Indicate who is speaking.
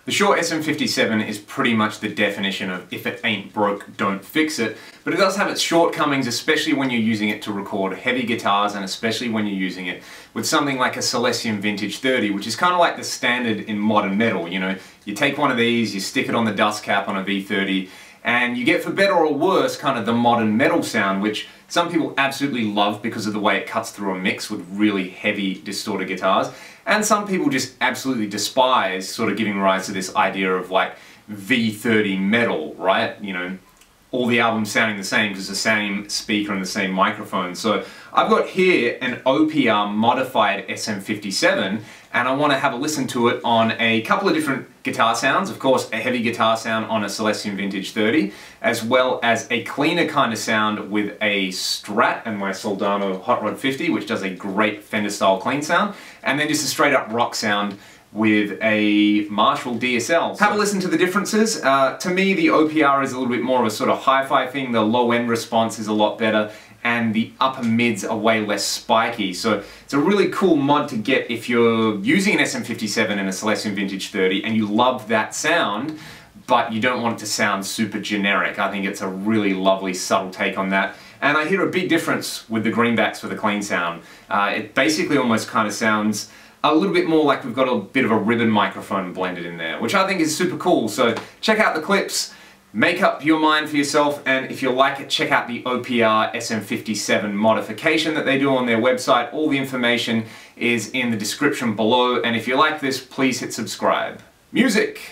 Speaker 1: The Shure SM57 is pretty much the definition of if it ain't broke, don't fix it, but it does have its shortcomings, especially when you're using it to record heavy guitars and especially when you're using it with something like a Celestion Vintage 30, which is kind of like the standard in modern metal. You know, you take one of these, you stick it on the dust cap on a V30, and you get, for better or worse, kind of the modern metal sound, which some people absolutely love because of the way it cuts through a mix with really heavy distorted guitars. And some people just absolutely despise, sort of giving rise to this idea of like V30 metal, right? You know, all the albums sounding the same because it's the same speaker and the same microphone. So I've got here an OPR modified SM57, and I want to have a listen to it on a couple of different guitar sounds. Of course, a heavy guitar sound on a Celestion Vintage 30, as well as a cleaner kind of sound with a Strat and my Soldano Hot Rod 50, which does a great Fender style clean sound, and then just a straight up rock sound with a Marshall DSL. Have a listen to the differences. To me, the OPR is a little bit more of a sort of hi-fi thing. The low end response is a lot better, and the upper mids are way less spiky. So it's a really cool mod to get if you're using an SM57 and a Celestion Vintage 30 and you love that sound, but you don't want it to sound super generic. I think it's a really lovely, subtle take on that. And I hear a big difference with the greenbacks for the clean sound. It basically almost kind of sounds a little bit more like we've got a bit of a ribbon microphone blended in there, which I think is super cool. So check out the clips, make up your mind for yourself, and if you like it, check out the OPR SM57 modification that they do on their website. All the information is in the description below, and if you like this, please hit subscribe. Music!